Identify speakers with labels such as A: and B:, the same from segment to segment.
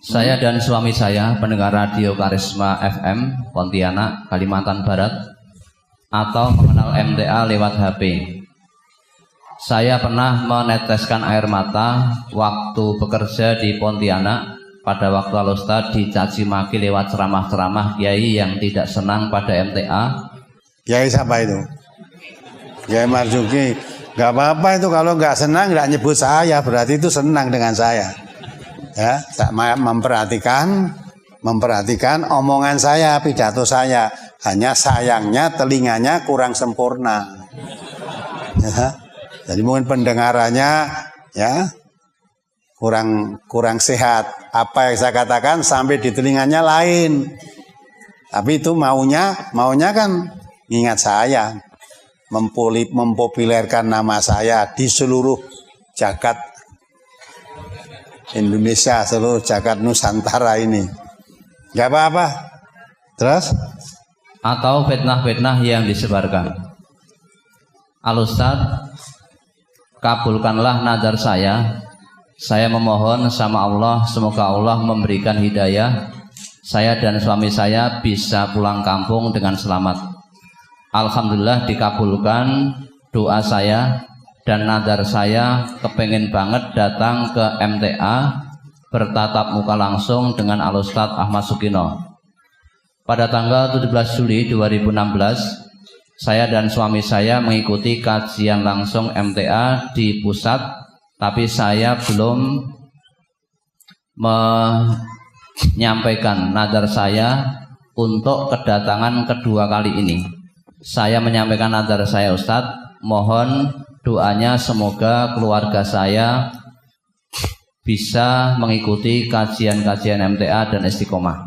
A: Saya dan suami saya pendengar radio Karisma FM Pontianak, Kalimantan Barat, atau mengenal MTA lewat HP. Saya pernah meneteskan air mata waktu bekerja di Pontianak pada waktu Al-Ustadz dicaci maki lewat ceramah-ceramah kiai yang tidak senang pada MTA.
B: Kiai siapa itu? Kiai Marzuki. Gak apa-apa itu, kalau nggak senang nggak nyebut saya, berarti itu senang dengan saya. Ya, memperhatikan omongan saya, pidato saya. Hanya sayangnya telinganya kurang sempurna. Ya, jadi mungkin pendengarannya ya kurang sehat. Apa yang saya katakan sampai di telinganya lain. Tapi itu maunya kan ingat saya, mempopulerkan nama saya di seluruh jagat Indonesia, seluruh jagat Nusantara ini. Gak apa-apa. Terus?
A: Atau fitnah-fitnah yang disebarkan. Al-Ustadz, kabulkanlah nazar saya. Saya memohon sama Allah, semoga Allah memberikan hidayah. Saya dan suami saya bisa pulang kampung dengan selamat. Alhamdulillah dikabulkan doa saya. Dan nazar saya kepengen banget datang ke MTA bertatap muka langsung dengan Al-Ustadz Ahmad Sukino. Pada tanggal 17 Juli 2016, saya dan suami saya mengikuti kajian langsung MTA di pusat, tapi saya belum menyampaikan nazar saya untuk kedatangan kedua kali ini. Saya menyampaikan nazar saya, Ustadz, mohon doanya semoga keluarga saya bisa mengikuti kajian-kajian MTA dan istiqomah.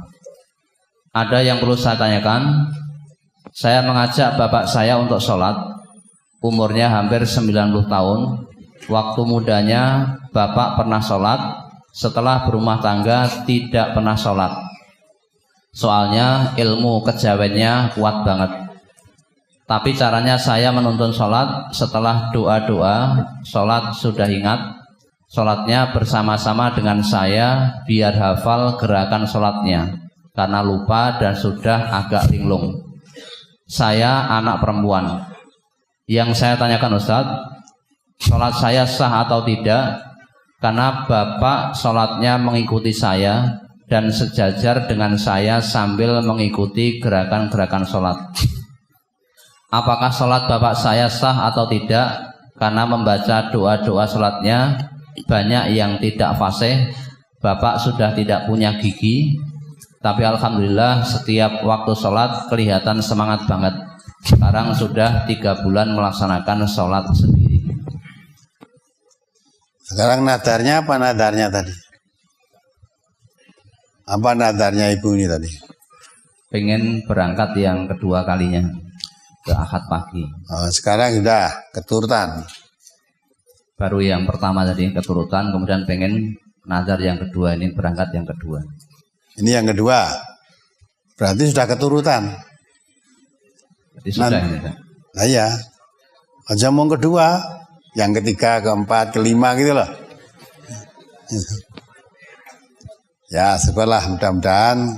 A: Ada yang perlu saya tanyakan. Saya mengajak bapak saya untuk sholat. Umurnya hampir 90 tahun. Waktu mudanya bapak pernah sholat. Setelah berumah tangga tidak pernah sholat. Soalnya ilmu kejawennya kuat banget. Tapi caranya saya menuntun sholat, setelah doa-doa, sholat sudah ingat, sholatnya bersama-sama dengan saya biar hafal gerakan sholatnya, karena lupa dan sudah agak linglung. Saya anak perempuan. Yang saya tanyakan, Ustadz, sholat saya sah atau tidak? Karena bapak sholatnya mengikuti saya dan sejajar dengan saya sambil mengikuti gerakan-gerakan sholat. Apakah sholat bapak saya sah atau tidak? Karena membaca doa-doa sholatnya banyak yang tidak fasih. Bapak sudah tidak punya gigi, tapi alhamdulillah setiap waktu sholat kelihatan semangat banget. Sekarang sudah 3 bulan melaksanakan sholat sendiri.
B: Sekarang nadarnya apa nadarnya tadi? Apa nadarnya ibu ini tadi?
A: Pengen berangkat yang kedua kalinya ke Ahad pagi.
B: Sekarang sudah keturutan.
A: Baru yang pertama tadi keturutan, kemudian pengen nazar yang kedua, ini berangkat yang kedua.
B: Ini yang kedua. Berarti sudah keturutan.
A: Jadi sudah ini.
B: Nah iya. Aja mau kedua, yang ketiga, keempat, kelima gitu loh. Ya, syukurlah, mudah-mudahan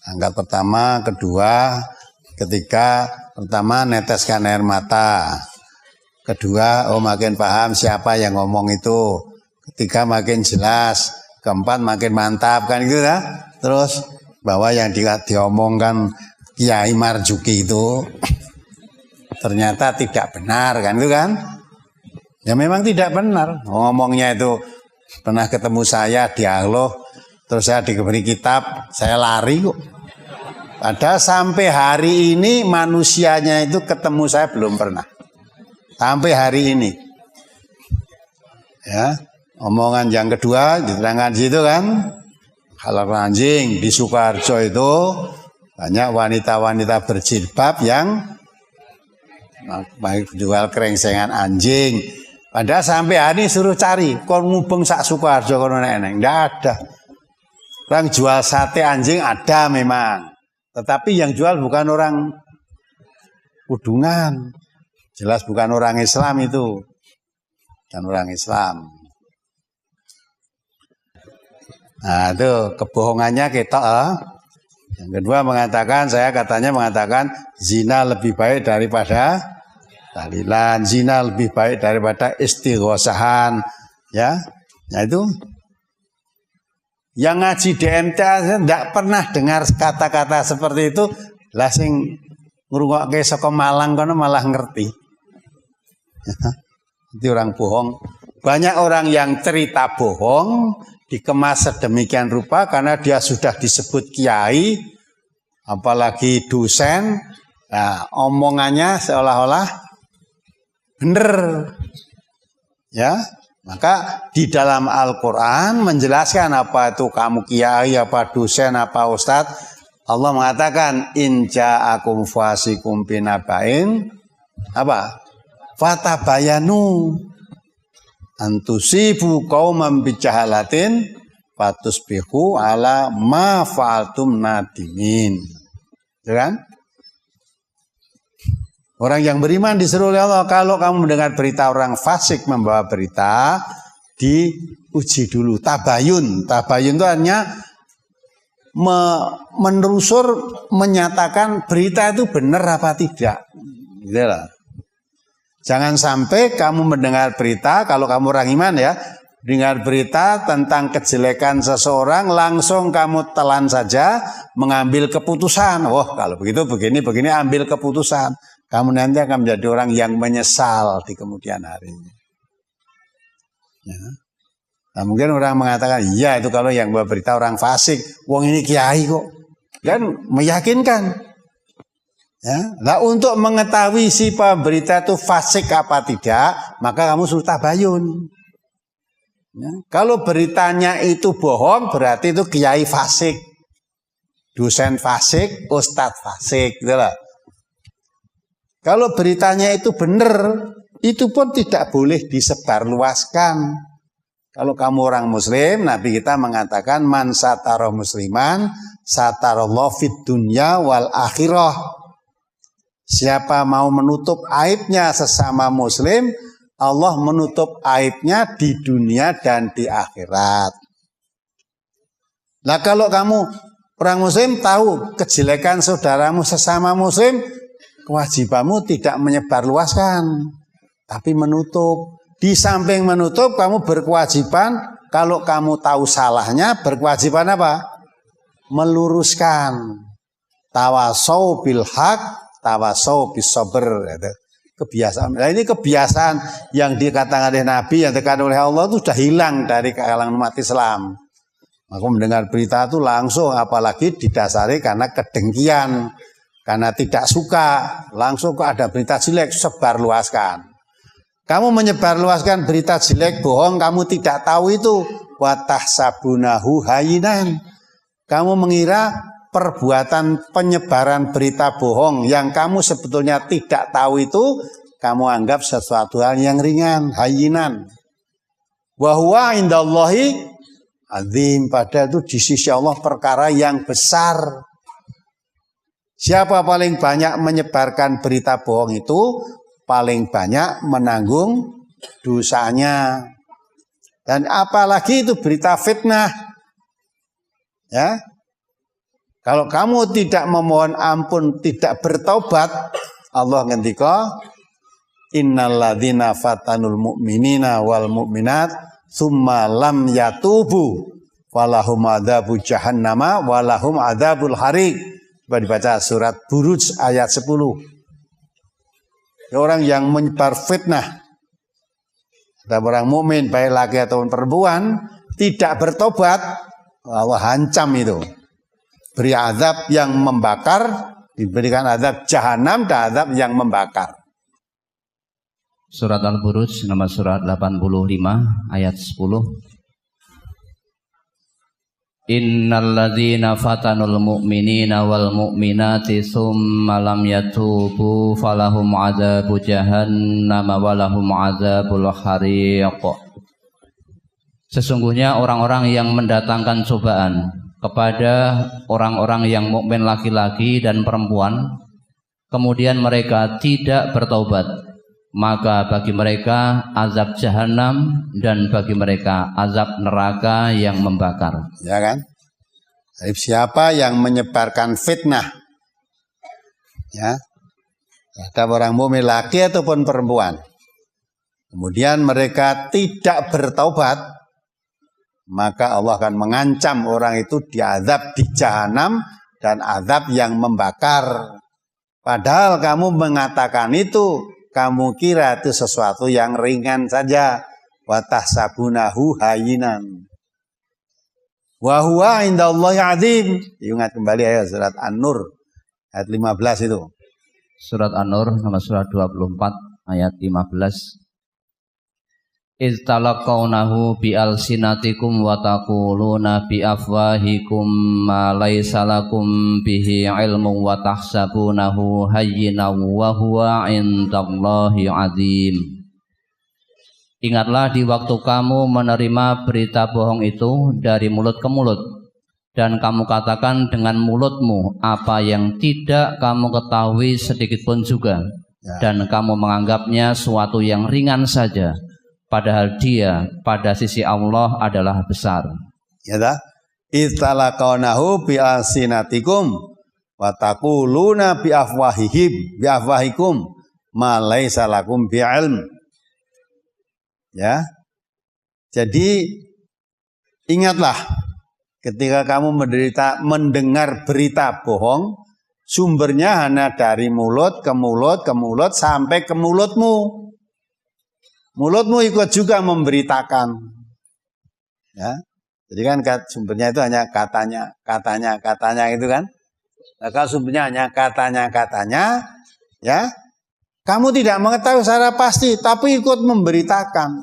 B: angkat pertama, kedua, ketiga, pertama neteskan air mata. Kedua, makin paham siapa yang ngomong itu. Ketiga, makin jelas. Keempat, makin mantap kan gitu ya. Terus bahwa yang diomongkan Kiai Marzuki itu ternyata tidak benar kan itu kan. Ya memang tidak benar. Ngomongnya itu pernah ketemu saya dialog, terus saya diberi kitab, saya lari kok. Padahal sampai hari ini manusianya itu ketemu saya belum pernah. Sampai hari ini. Ya, omongan yang kedua diterangkan situ kan. Halal anjing di Sukoharjo itu banyak wanita-wanita berjilbab yang jual kerengsengan anjing. Padahal sampai hari ini suruh cari, kon ngubeng sak Sukoharjo kono eneng, ndak ada. Orang jual sate anjing ada memang. Tetapi yang jual bukan orang Kudungan. Jelas bukan orang Islam itu. Bukan orang Islam. Nah, itu kebohongannya ketok. Yang kedua saya katanya mengatakan zina lebih baik daripada tahlilan, zina lebih baik daripada istighosahan, ya. Nah itu yang ngaji DMT tidak pernah dengar kata-kata seperti itu, lah sing ngrungokke saka Malang kono malah ngerti. Itu orang bohong. Banyak orang yang cerita bohong dikemas sedemikian rupa karena dia sudah disebut kiai, apalagi dosen. Nah, omongannya seolah-olah benar, ya. Maka di dalam Al-Quran menjelaskan apa itu kamu kiai, apa dosen, apa ustadz. Allah mengatakan in ja'akum fasikum binaba'in apa? Fatabayanu antusibu qauman bijahalatin fatusbihu ala ma fa'altum nadimin. Kan? Orang yang beriman disuruh oleh Allah, kalau kamu mendengar berita orang fasik membawa berita, diuji dulu. Tabayun. Tabayun itu hanya menelusur, menyatakan berita itu benar apa tidak. Gitu lah. Jangan sampai kamu mendengar berita, kalau kamu orang iman ya, dengar berita tentang kejelekan seseorang, langsung kamu telan saja, mengambil keputusan. Wah, kalau begitu begini, ambil keputusan. Kamu nanti akan menjadi orang yang menyesal di kemudian hari. Ya. Nah, mungkin orang mengatakan, iya itu kalau yang bawa berita orang fasik, wong ini kiai kok. Kan meyakinkan. Ya. Nah, untuk mengetahui si pemberita itu fasik apa tidak, maka kamu suruh tabayun. Ya. Kalau beritanya itu bohong, berarti itu kiai fasik, dosen fasik, ustadz fasik, gitu lah. Kalau beritanya itu benar, itu pun tidak boleh disebarluaskan. Kalau kamu orang muslim, Nabi kita mengatakan man satara musliman satarallahu fid dunya wal akhirah. Siapa mau menutup aibnya sesama muslim, Allah menutup aibnya di dunia dan di akhirat. Nah, kalau kamu orang muslim tahu kejelekan saudaramu sesama muslim, kewajibanmu tidak menyebarluaskan, tapi menutup. Di samping menutup, kamu berkewajiban, kalau kamu tahu salahnya, berkewajiban apa? Meluruskan. Tawasau bil haq, tawasau bis sabr. Kebiasaan. Nah, ini kebiasaan yang dikatakan oleh Nabi, yang dikatakan oleh Allah itu sudah hilang dari kalangan umat Islam. Aku mendengar berita itu langsung, apalagi didasari karena kedengkian. Karena tidak suka, langsung kok ada berita jelek, sebarluaskan. Kamu menyebarluaskan berita jelek, bohong, kamu tidak tahu itu. Watahsabunahu hayyinan. Kamu mengira perbuatan penyebaran berita bohong yang kamu sebetulnya tidak tahu itu, kamu anggap sesuatu hal yang ringan, hayyinan. Wa huwa indallahi azim. Padahal itu di sisi Allah perkara yang besar. Siapa paling banyak menyebarkan berita bohong itu, paling banyak menanggung dosanya. Dan apalagi itu berita fitnah. Ya. Kalau kamu tidak memohon ampun, tidak bertobat, Allah ngendika, innalladzina fatanul mu'minina wal mu'minat tsumma lam yatubu walahum adzabu jahannama walahum adzabul hariq. Dibaca surat Buruj ayat 10. Orang yang menyebar fitnah terhadap orang mukmin baik laki ataupun perempuan tidak bertobat, Allah hancam itu. Beri azab yang membakar, diberikan azab jahanam dan azab yang membakar.
A: Surat Al-Buruj nomor surat 85 ayat 10. Innalladzina fatanul mu'minina wal mu'minati tsumma lam yatubu falahum adzabu jahannam walahum adzabul hariq. Sesungguhnya orang-orang yang mendatangkan cobaan kepada orang-orang yang mukmin laki-laki dan perempuan, kemudian mereka tidak bertaubat, maka bagi mereka azab jahanam dan bagi mereka azab neraka yang membakar.
B: Ya kan? Jadi siapa yang menyebarkan fitnah, ya, terhadap orang mukmin laki ataupun perempuan, kemudian mereka tidak bertaubat, maka Allah akan mengancam orang itu diazab di jahanam dan azab yang membakar. Padahal kamu mengatakan itu, kamu kira itu sesuatu yang ringan saja. Wa tahsabunahu hayyinan wa huwa indallahi azim. Ingat kembali ayat surat An-Nur ayat 15 itu.
A: Surat An-Nur nomor surat 24 ayat 15. Iz talaqawnahu bi alsinatikum wa taquluna bi afwahikum ma laysa lakum bihi ilmun wa tahsabunahu hayyinan wa huwa indallahi azim. Ingatlah di waktu kamu menerima berita bohong itu dari mulut ke mulut, dan kamu katakan dengan mulutmu apa yang tidak kamu ketahui sedikitpun juga, dan kamu menganggapnya suatu yang ringan saja, padahal dia pada sisi Allah adalah besar.
B: Ya dah. Italaqawnahu bi alsinatikum wa taquluna bi afwahikum ma laysa lakum bi ilm. Ya. Jadi ingatlah ketika kamu mendengar berita bohong, sumbernya hanya dari mulut ke mulut ke mulut sampai ke mulutmu. Mulutmu ikut juga memberitakan. Ya. Jadi kan sumbernya itu hanya katanya itu kan. Maka sumbernya hanya katanya, ya. Kamu tidak mengetahui secara pasti, tapi ikut memberitakan.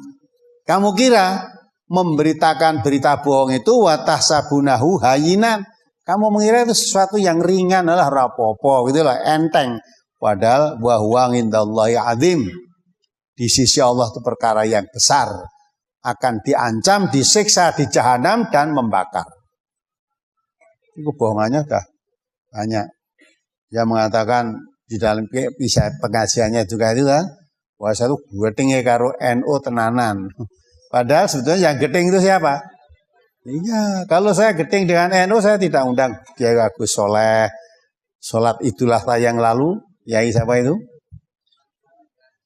B: Kamu kira memberitakan berita bohong itu wa tahsabunahu hayyinan. Kamu mengira itu sesuatu yang ringan, adalah rapopo, gitulah, enteng. Padahal wa huwa indallahi azim. Di sisi Allah itu perkara yang besar, akan diancam, disiksa di jahanam dan membakar. Itu kebohongannya sudah banyak. Dia mengatakan di dalam bisa pengajiannya juga itu kan, wah saya itu gedenge karo NU tenanan. Padahal sebetulnya yang gedeng itu siapa? Iya, kalau saya gedeng dengan NU saya tidak undang Kiai Agus Soleh. Sholat Idul Adha yang lalu, Kiai siapa itu?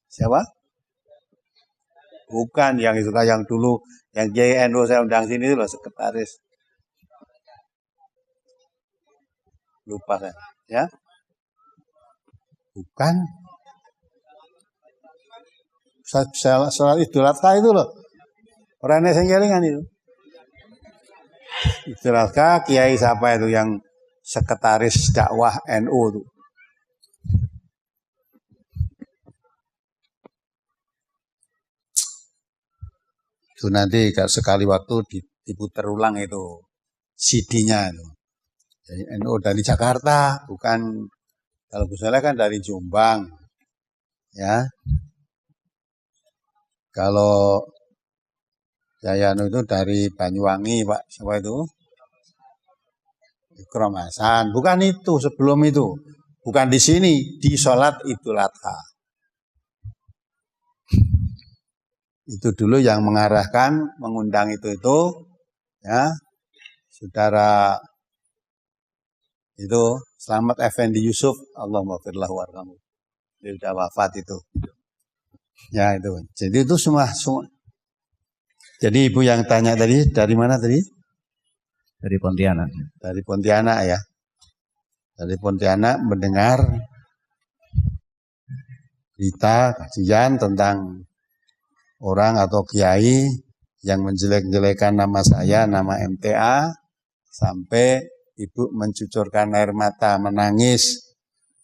B: Siapa? Bukan yang itu, yang dulu, yang Kiai NU saya undang sini itu loh, sekretaris. Lupa saya, ya? Bukan. Sholat Idul Adha itu loh. Orang yang kelingan itu. Idul Adha, Kiai siapa itu yang sekretaris dakwah NU itu. Itu nanti sekali waktu diputar ulang itu CD-nya itu. Jadi NU dari Jakarta, bukan. Kalau Gus Soleh kan dari Jombang, ya. Kalau Yayano itu dari Banyuwangi, Pak. Siapa itu? Ikram Hasan. Bukan itu, sebelum itu. Bukan di sini, di sholat Idul Adha. Itu dulu yang mengarahkan, mengundang itu, ya. Saudara itu Selamat Effendi Yusuf, Allahumma firlahu warhamu. Dia sudah wafat itu. Ya itu. Jadi itu semua. Jadi ibu yang tanya tadi dari mana tadi?
A: Dari Pontianak.
B: Dari Pontianak ya. Dari Pontianak mendengar berita kajian tentang orang atau kiai yang menjelek-jelekan nama saya, nama MTA, sampai ibu mencucurkan air mata, menangis.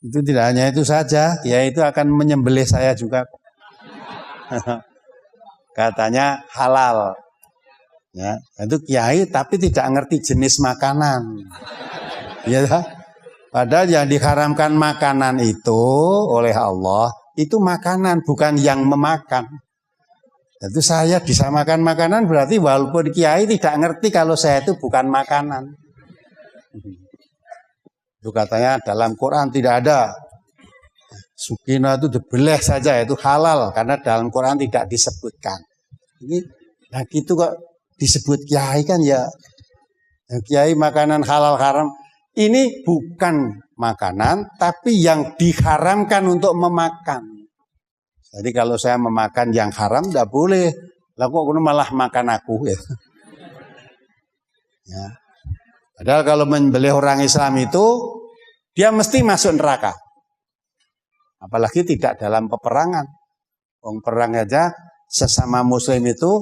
B: Itu tidak hanya itu saja, kiai itu akan menyembelih saya juga. Katanya halal. Ya, itu kiai tapi tidak ngerti jenis makanan. Ya, padahal yang diharamkan makanan itu oleh Allah itu makanan, bukan yang memakan. Itu saya disamakan makanan berarti walaupun kiai tidak ngerti kalau saya itu bukan makanan. Itu katanya dalam Quran tidak ada Sukino itu dibeleh saja, itu halal karena dalam Quran tidak disebutkan. Ini nah gitu kok disebut kiai kan ya kiai makanan halal haram. Ini bukan makanan tapi yang diharamkan untuk memakan. Jadi kalau saya memakan yang haram tidak boleh. Lah kok malah makan aku ya. Ya. Padahal kalau membelih orang Islam itu dia mesti masuk neraka. Apalagi tidak dalam peperangan. Wong perang aja sesama muslim itu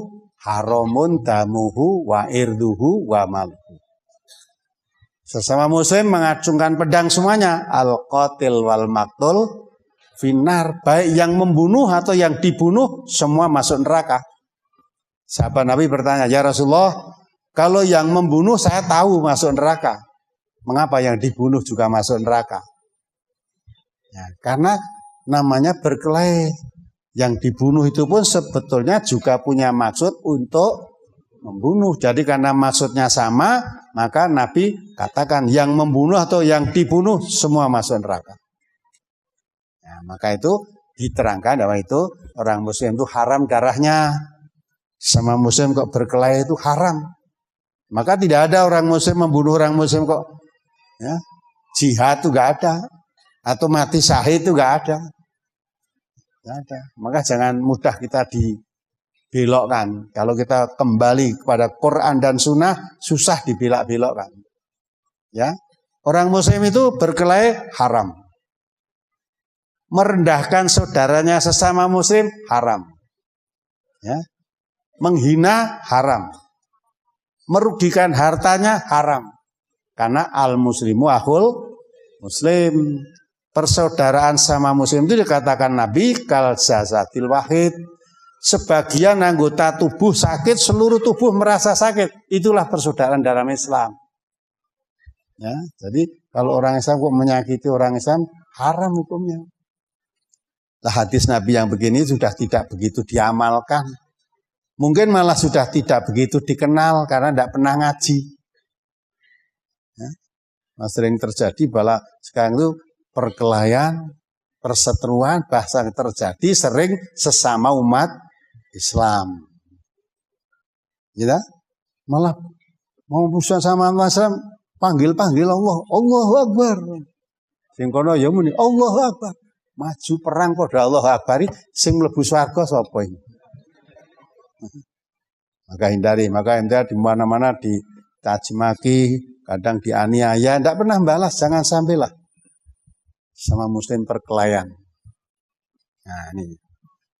B: haramun damuhu wa irduhu wa maluhu. Sesama muslim mengacungkan pedang semuanya. Al-qatil wal maktul finar. Baik yang membunuh atau yang dibunuh semua masuk neraka. Sahabat Nabi bertanya, ya Rasulullah, kalau yang membunuh saya tahu masuk neraka. Mengapa yang dibunuh juga masuk neraka? Ya, karena namanya berkelahi. Yang dibunuh itu pun sebetulnya juga punya maksud untuk membunuh. Jadi karena maksudnya sama, maka Nabi katakan yang membunuh atau yang dibunuh semua masuk neraka. Ya, maka itu diterangkan bahwa itu orang muslim itu haram darahnya. Sama muslim kok berkelahi itu haram. Maka tidak ada orang muslim membunuh orang muslim kok. Ya, jihad itu gak ada. Atau mati syahid itu gak ada. Gak ada. Maka jangan mudah kita dibelokkan. Kalau kita kembali kepada Quran dan Sunnah, susah dibelok-belokkan. Ya, orang muslim itu berkelahi haram. Merendahkan saudaranya sesama muslim haram. Ya, menghina haram. Merugikan hartanya haram. Karena al-muslimu akhul muslim. Persaudaraan sama muslim itu dikatakan Nabi kal jasadil wahid. Sebagian anggota tubuh sakit, seluruh tubuh merasa sakit. Itulah persaudaraan dalam Islam. Ya, jadi kalau orang Islam kok menyakiti orang Islam, haram hukumnya. Nah, hadis Nabi yang begini sudah tidak begitu diamalkan. Mungkin malah sudah tidak begitu dikenal karena tidak pernah ngaji. Ya, nah, sering terjadi bahwa sekarang itu perkelahian, perseteruan bahasa terjadi sering sesama umat Islam. Ya, malah mau musuh sama umat Islam panggil Allah, Allahu Akbar. Sing kono ya muni Allahu Akbar. Maju perang pada Allahu Akbar, sing mlebu swarga sapa iki? Maka hindari di mana-mana dicaci maki, kadang dianiaya, tidak pernah balas, jangan sampailah sama muslim perkelahian. Nah ini,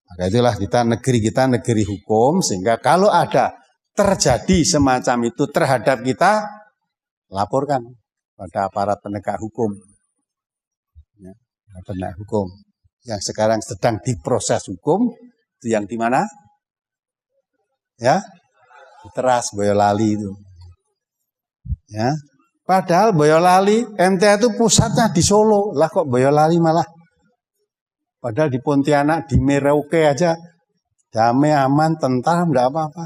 B: maka itulah negeri kita negeri hukum, sehingga kalau ada terjadi semacam itu terhadap kita, laporkan pada aparat penegak hukum. Ya, penegak hukum yang sekarang sedang diproses hukum, itu yang di mana? Ya, Teras Boyolali itu. Ya. Padahal Boyolali, MTA itu pusatnya di Solo. Lah kok Boyolali malah. Padahal di Pontianak, di Merauke aja damai, aman, tentram, enggak apa-apa.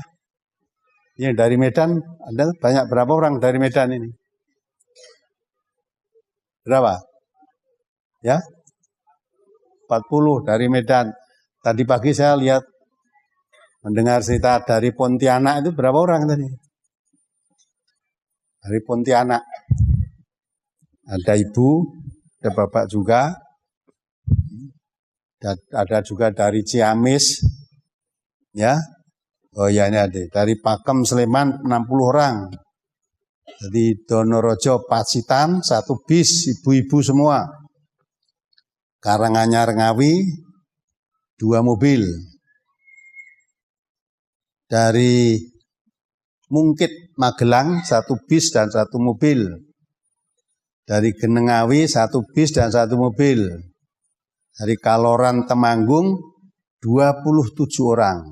B: Ini dari Medan, ada banyak berapa orang dari Medan ini? Berapa? Ya? 40 dari Medan. Tadi pagi saya lihat mendengar cerita dari Pontianak itu berapa orang tadi? Dari Pontianak. Ada ibu, ada bapak juga. Ada juga dari Ciamis. Ya. Oh ya ini ada. Dari Pakem Sleman 60 orang. Jadi Donorojo Pacitan 1 bis, ibu-ibu semua. Karanganyar Ngawi 2 mobil. Dari Mungkit Magelang 1 bis dan 1 mobil. Dari Genengawi 1 bis dan 1 mobil. Dari Kaloran Temanggung 27 orang.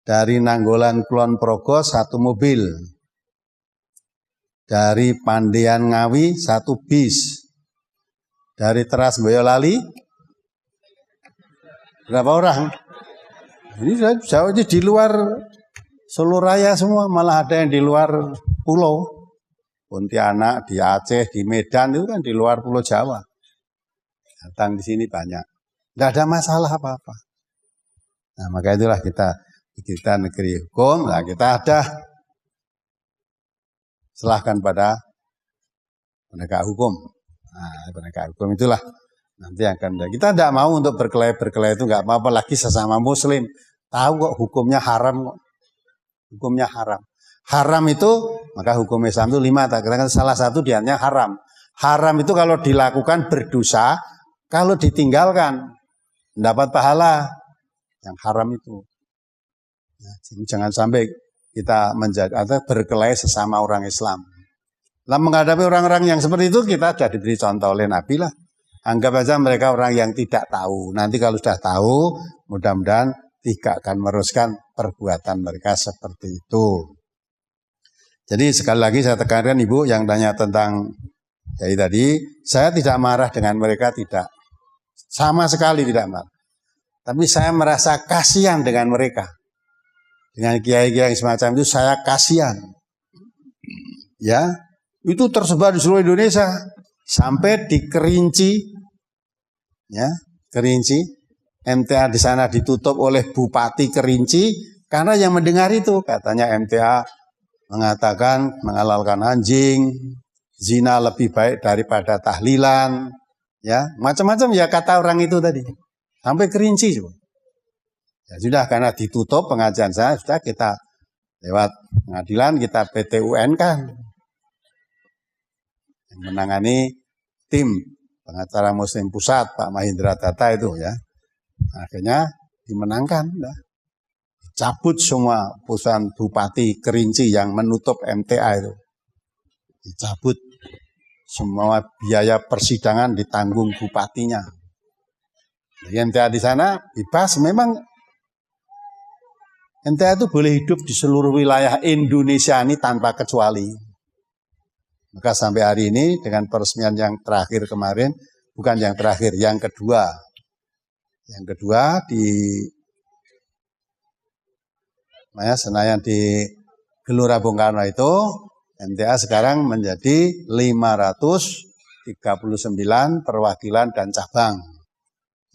B: Dari Nanggolan Kulon Progo 1 mobil. Dari Pandean Ngawi 1 bis. Dari Teras Boyolali berapa orang? Ini jauhnya di luar Solo Raya semua, malah ada yang di luar pulau. Pontianak, di Aceh, di Medan itu kan di luar Pulau Jawa. datang di sini banyak. Tidak ada masalah apa-apa. Nah, maka itulah kita negeri hukum, nah kita ada serahkan pada penegak hukum. Nah, penegak hukum itulah nanti akan kita tidak mau untuk berkelahi itu nggak apa-apa lagi sesama muslim. Tahu kok hukumnya haram kok. Hukumnya haram. Haram itu maka hukum Islam itu 5. Tak katakan salah satu diantaranya haram. Haram itu kalau dilakukan berdosa, kalau ditinggalkan mendapat pahala. Yang haram itu. Nah, jangan sampai kita menjaga atau berkelahi sesama orang Islam. Nah, menghadapi orang-orang yang seperti itu kita sudah diberi contoh oleh Nabi lah. Anggap aja mereka orang yang tidak tahu. Nanti kalau sudah tahu, mudah-mudahan tidak akan meneruskan perbuatan mereka seperti itu. Jadi sekali lagi saya tekankan Ibu yang tanya tentang tadi, saya tidak marah dengan mereka, tidak. Sama sekali tidak marah. Tapi saya merasa kasihan dengan mereka. Dengan kiai-kiai yang semacam itu saya kasihan. Ya, itu tersebar di seluruh Indonesia. Sampai di Kerinci, ya, Kerinci, MTA di sana ditutup oleh Bupati Kerinci karena yang mendengar itu katanya MTA mengatakan menghalalkan anjing, zina lebih baik daripada tahlilan, ya macam-macam ya kata orang itu tadi, sampai Kerinci juga. Ya sudah karena ditutup pengajian saya sudah kita lewat pengadilan kita PT UN kan. Menangani tim pengacara Muslim Pusat Pak Mahindra Data itu ya, akhirnya dimenangkan, cabut semua putusan Bupati Kerinci yang menutup MTA itu, dicabut semua biaya persidangan ditanggung bupatinya. Jadi MTA di sana bebas, memang MTA itu boleh hidup di seluruh wilayah Indonesia ini tanpa kecuali. Maka sampai hari ini dengan peresmian yang terakhir kemarin, bukan yang terakhir, yang kedua. Yang kedua di Senayan di Gelora Bung Karno itu, MTA sekarang menjadi 539 perwakilan dan cabang.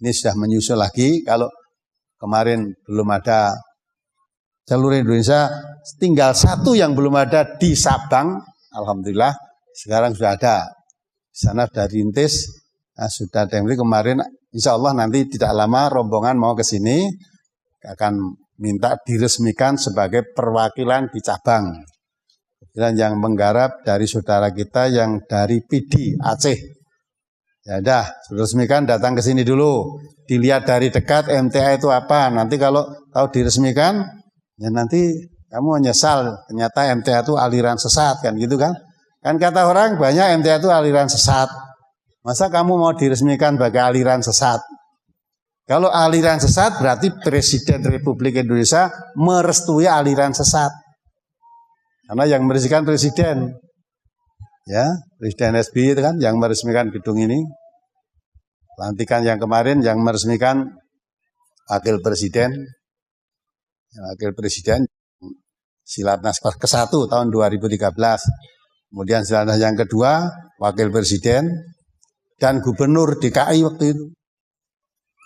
B: Ini sudah menyusul lagi, kalau kemarin belum ada seluruh Indonesia, tinggal satu yang belum ada di Sabang. Alhamdulillah sekarang sudah ada. Di sana sudah dirintis, sudah ada yang kemarin. Insya Allah nanti tidak lama rombongan mau ke sini akan minta diresmikan sebagai perwakilan di cabang. Dan yang menggarap dari saudara kita yang dari PD Aceh. Ya udah, diresmikan datang ke sini dulu. Dilihat dari dekat MTA itu apa. Nanti kalau tahu diresmikan, ya nanti kamu menyesal, ternyata MTA itu aliran sesat kan gitu kan. Kan kata orang banyak MTA itu aliran sesat. Masa kamu mau diresmikan sebagai aliran sesat? Kalau aliran sesat berarti Presiden Republik Indonesia merestui aliran sesat. Karena yang meresmikan Presiden. Ya, Presiden SBY itu kan yang meresmikan gedung ini. Pelantikan yang kemarin yang meresmikan Wakil Presiden. Wakil Presiden Silatnas ke-1 tahun 2013. Kemudian Silatnas yang kedua, Wakil Presiden dan Gubernur DKI waktu itu.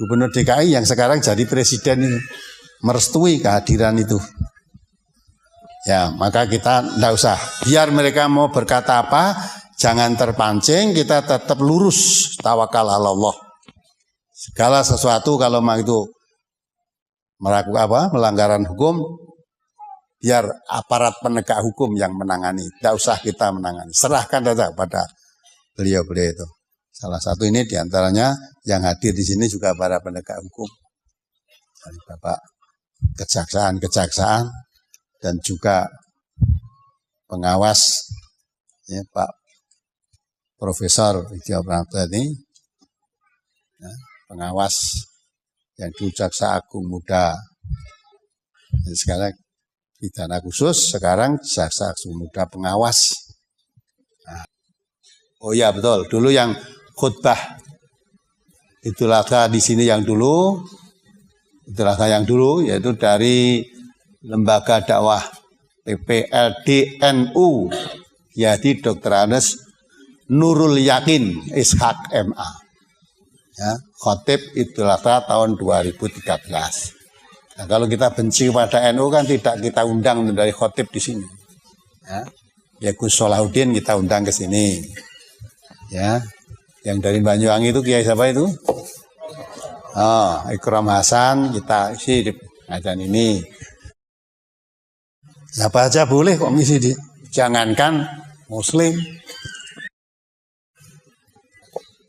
B: Gubernur DKI yang sekarang jadi Presiden ini merestui kehadiran itu. Ya, maka kita tidak usah. Biar mereka mau berkata apa, jangan terpancing, kita tetap lurus, tawakal ala Allah. Segala sesuatu kalau mau itu melakukan melanggaran hukum, biar aparat penegak hukum yang menangani, tidak usah kita menangani, serahkan saja pada beliau-beliau itu. Salah satu ini diantaranya yang hadir di sini juga para penegak hukum, dari Bapak kejaksaan dan juga pengawas, ya, Pak Profesor Widya Pranata ini, ya, pengawas yang di Jaksa Agung Muda. Jadi sekarang pidana khusus, sekarang Jaksa Agung Muda pengawas. Nah, oh ya betul, dulu yang khutbah Idul Adha di sini yang dulu, Idul Adha yang dulu yaitu dari Lembaga Dakwah PPLDNU, yaitu Dr. Anes Nurul Yakin Ishak MA. Ya, khotib Idul Adha tahun 2013. Nah, kalau kita benci pada NU kan tidak kita undang dari khotib di sini. Ya Gus Solahuddin kita undang ke sini. Ya, yang dari Banyuwangi itu Kiai siapa itu? Oh, Ikram Hasan kita isi di acara ini. Siapa aja boleh kok ngisi di. Jangankan Muslim.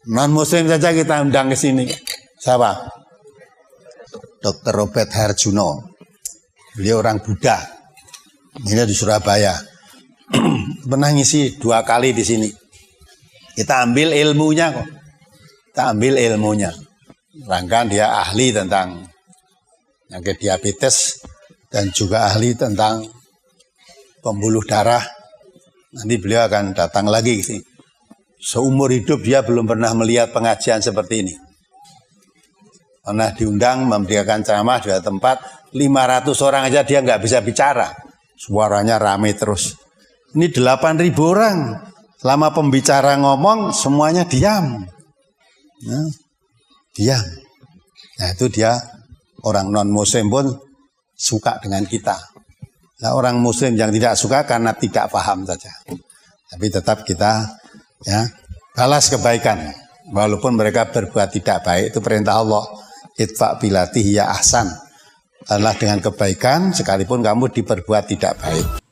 B: Non Muslim saja kita undang ke sini. Siapa? Dr. Robert Harjuno. Beliau orang Buddha. Ini di Surabaya. Pernah ngisi 2 kali di sini. Kita ambil ilmunya kok. Kita ambil ilmunya. Rangkan dia ahli tentang penyakit diabetes dan juga ahli tentang pembuluh darah. Nanti beliau akan datang lagi ke sini. Seumur hidup dia belum pernah melihat pengajian seperti ini. Pernah diundang memberikan ceramah di tempat 500 orang aja dia nggak bisa bicara. Suaranya ramai terus. Ini 8.000 orang. Selama pembicara ngomong semuanya diam. Nah, diam. Nah itu dia orang non muslim pun suka dengan kita. Nah, orang muslim yang tidak suka karena tidak paham saja. Tapi tetap kita ya balas kebaikan. Walaupun mereka berbuat tidak baik, itu perintah Allah. Idfa bilati hiya ahsan. Adalah dengan kebaikan sekalipun kamu diperbuat tidak baik.